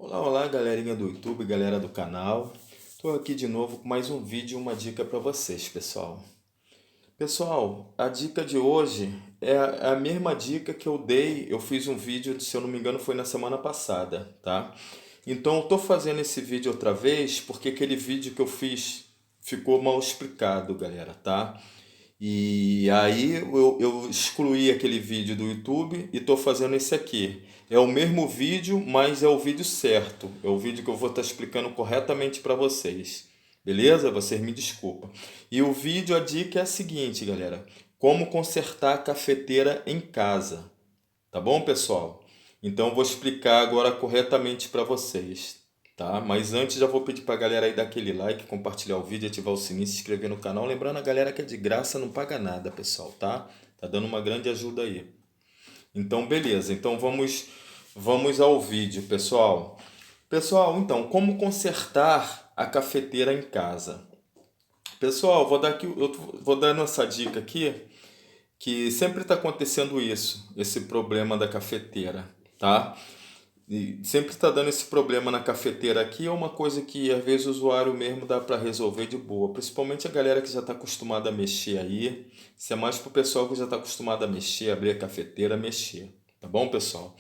Olá, olá, galerinha do YouTube, galera do canal. Estou aqui de novo com mais um vídeo e uma dica para vocês, pessoal. Pessoal, a dica de hoje é a mesma dica que eu dei. Eu fiz um vídeo, se eu não me engano, foi na semana passada, tá? Então, eu tô fazendo esse vídeo outra vez porque aquele vídeo que eu fiz ficou mal explicado, galera, tá? E aí eu excluí aquele vídeo do YouTube e estou fazendo esse aqui. É o mesmo vídeo, mas é o vídeo certo. É o vídeo que eu vou estar explicando corretamente para vocês. Beleza? Vocês me desculpam. E o vídeo, a dica é a seguinte, galera. Como consertar a cafeteira em casa. Tá bom, pessoal? Então eu vou explicar agora corretamente para vocês, tá? Mas antes já vou pedir para a galera aí dar aquele like, compartilhar o vídeo, ativar o sininho, se inscrever no canal. Lembrando a galera que é de graça, não paga nada, pessoal, tá? Tá dando uma grande ajuda aí. Então, beleza. Então vamos ao vídeo, pessoal. Pessoal, então, como consertar a cafeteira em casa? Pessoal, eu vou dar essa dica aqui que sempre está acontecendo isso, esse problema da cafeteira, tá? E sempre está dando esse problema na cafeteira aqui, é uma coisa que às vezes o usuário mesmo dá para resolver de boa, principalmente a galera que já está acostumada a mexer aí, isso é mais para o pessoal que já está acostumado a mexer, abrir a cafeteira, mexer, tá bom, pessoal?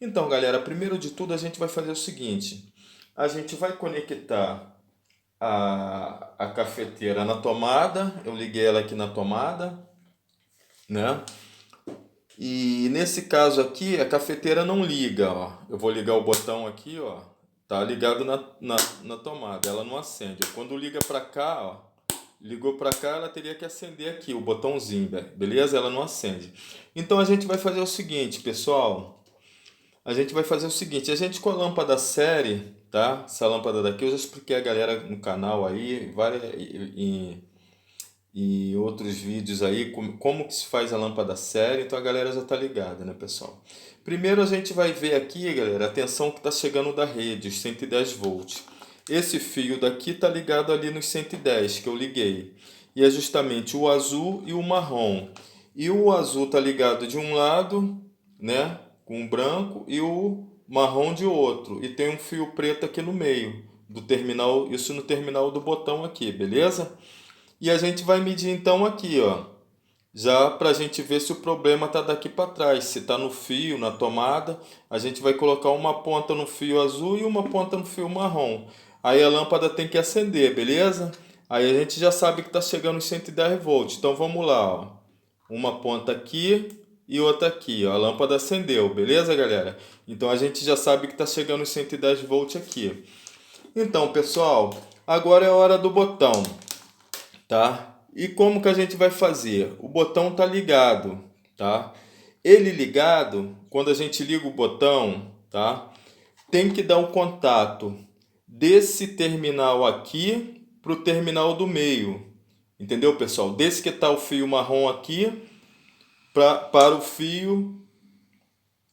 Então, galera, primeiro de tudo a gente vai fazer o seguinte, a gente vai conectar a cafeteira na tomada, eu liguei ela aqui na tomada, né? E nesse caso aqui, a cafeteira não liga, ó. Eu vou ligar o botão aqui, ó. Tá ligado na tomada, ela não acende. Quando liga pra cá, ó. Ligou pra cá, ela teria que acender aqui, o botãozinho, beleza? Ela não acende. Então a gente vai fazer o seguinte, pessoal. A gente vai fazer o seguinte, a gente com a lâmpada série, tá? Essa lâmpada daqui eu já expliquei a galera no canal aí, várias, e outros vídeos aí, como que se faz a lâmpada séria, então a galera já tá ligada, né, pessoal? Primeiro a gente vai ver aqui, galera, a tensão que está chegando da rede, os 110 volts. Esse fio daqui tá ligado ali nos 110 que eu liguei. E é justamente o azul e o marrom. E o azul tá ligado de um lado, né, com o branco, e o marrom de outro. E tem um fio preto aqui no meio do terminal, isso no terminal do botão aqui, beleza? E a gente vai medir então aqui, ó, já para a gente ver se o problema está daqui para trás, se está no fio, na tomada, a gente vai colocar uma ponta no fio azul e uma ponta no fio marrom. Aí a lâmpada tem que acender, beleza? Aí a gente já sabe que está chegando os 110 volts. Então vamos lá, ó. Uma ponta aqui e outra aqui, ó. A lâmpada acendeu, beleza, galera? Então a gente já sabe que está chegando os 110 volts aqui. Então, pessoal, agora é a hora do botão, tá? E como que a gente vai fazer? O botão tá ligado, tá? Ele ligado, quando a gente liga o botão, tá? Tem que dar um contato desse terminal aqui pro terminal do meio. Entendeu, pessoal? Desse que tá o fio marrom aqui para o fio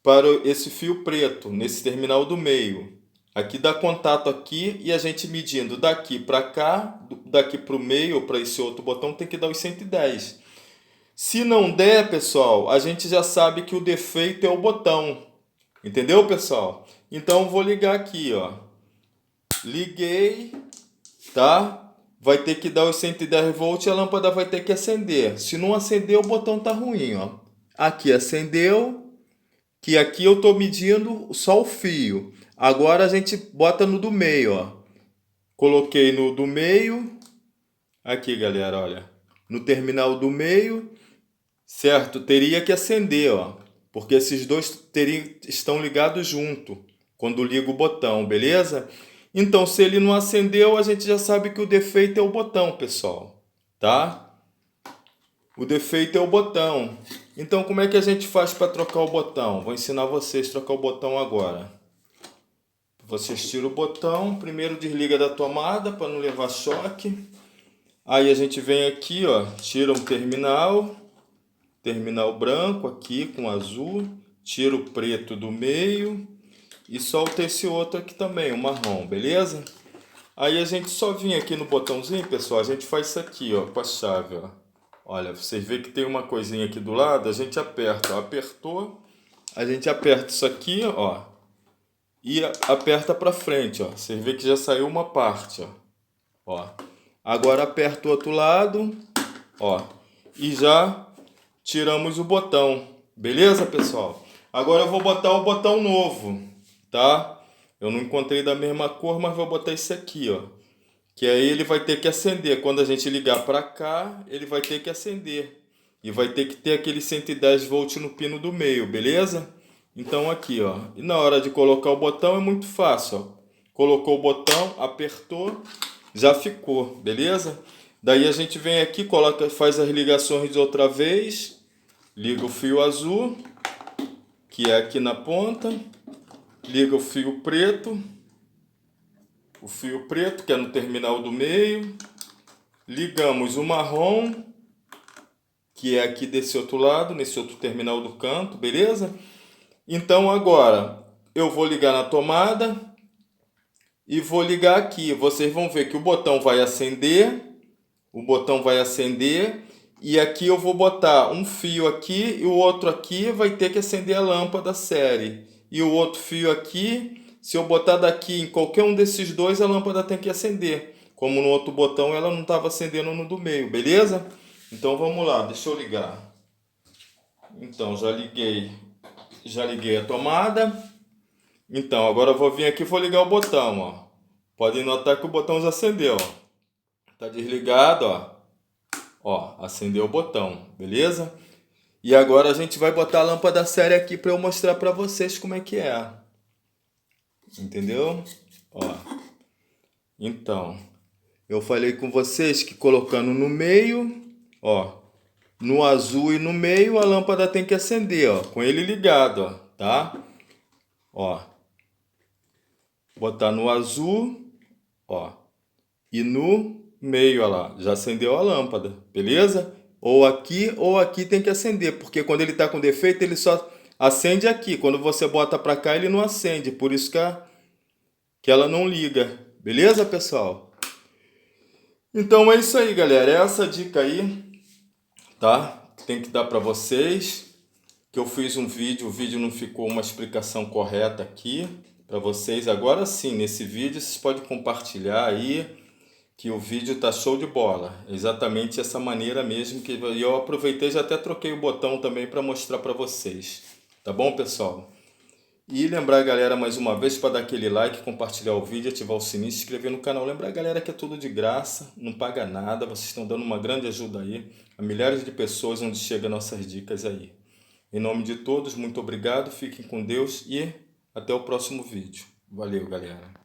para esse fio preto nesse terminal do meio. Aqui dá contato aqui e a gente medindo daqui para cá, daqui para o meio, para esse outro botão, tem que dar os 110. Se não der, pessoal, a gente já sabe que o defeito é o botão. Entendeu, pessoal? Então vou ligar aqui, ó. Liguei, tá? Vai ter que dar os 110 volts e a lâmpada vai ter que acender. Se não acender, o botão tá ruim, ó. Aqui acendeu, que aqui eu estou medindo só o fio. Agora a gente bota no do meio, ó. Coloquei no do meio. Aqui, galera, olha. No terminal do meio, certo? Teria que acender, ó. Porque esses dois estão ligados junto quando liga o botão, beleza? Então, se ele não acendeu, a gente já sabe que o defeito é o botão, pessoal. Tá? O defeito é o botão. Então, como é que a gente faz para trocar o botão? Vou ensinar vocês a trocar o botão agora. Vocês tiram o botão, primeiro desliga da tomada para não levar choque. Aí a gente vem aqui, ó, tira um terminal branco aqui com azul, tira o preto do meio e solta esse outro aqui também, o marrom, beleza? Aí a gente só vem aqui no botãozinho, pessoal, a gente faz isso aqui, ó, com a chave, ó. Olha, vocês veem que tem uma coisinha aqui do lado, a gente aperta, ó, apertou, a gente aperta isso aqui, ó, e aperta para frente, ó. Você vê que já saiu uma parte, ó. Ó. Agora aperta o outro lado, ó, e já tiramos o botão. Beleza, pessoal? Agora eu vou botar o botão novo, tá? Eu não encontrei da mesma cor, mas vou botar esse aqui, ó. Que aí ele vai ter que acender. Quando a gente ligar para cá, ele vai ter que acender. E vai ter que ter aquele 110 volts no pino do meio, beleza? Então aqui, ó. E na hora de colocar o botão é muito fácil, ó. Colocou o botão, apertou, já ficou, beleza? Daí a gente vem aqui, coloca, faz as ligações outra vez. Liga o fio azul, que é aqui na ponta. Liga o fio preto. O fio preto, que é no terminal do meio. Ligamos o marrom, que é aqui desse outro lado, nesse outro terminal do canto, beleza? Então agora eu vou ligar na tomada e vou ligar aqui. Vocês vão ver que o botão vai acender, e aqui eu vou botar um fio aqui e o outro aqui vai ter que acender a lâmpada série. E o outro fio aqui, se eu botar daqui em qualquer um desses dois, a lâmpada tem que acender. Como no outro botão ela não estava acendendo no do meio, beleza? Então vamos lá, deixa eu ligar. Então já liguei a tomada. Então agora eu vou vir aqui e vou ligar o botão, ó. Podem notar que o botão já acendeu, ó. Tá desligado, ó. Ó, acendeu o botão, beleza? E agora a gente vai botar a lâmpada séria aqui para eu mostrar para vocês como é que é. Entendeu? Ó. Então, eu falei com vocês que colocando no meio, ó, no azul e no meio, a lâmpada tem que acender, ó, com ele ligado, ó, tá? Ó. Botar no azul, ó, e no meio, ó lá, já acendeu a lâmpada, beleza? Ou aqui tem que acender, porque quando ele tá com defeito, ele só acende aqui. Quando você bota pra cá, ele não acende, por isso que ela não liga. Beleza, pessoal? Então é isso aí, galera. É essa dica aí, tá? Tem que dar pra vocês. Que eu fiz um vídeo, o vídeo não ficou uma explicação correta aqui pra vocês. Agora sim, nesse vídeo vocês podem compartilhar aí, que o vídeo tá show de bola. Exatamente essa maneira mesmo que eu aproveitei, já até troquei o botão também para mostrar para vocês. Tá bom, pessoal? E lembrar a galera mais uma vez para dar aquele like, compartilhar o vídeo, ativar o sininho, se inscrever no canal. Lembrar a galera que é tudo de graça, não paga nada, vocês estão dando uma grande ajuda aí a milhares de pessoas onde chegam nossas dicas aí. Em nome de todos, muito obrigado, fiquem com Deus e até o próximo vídeo. Valeu, galera.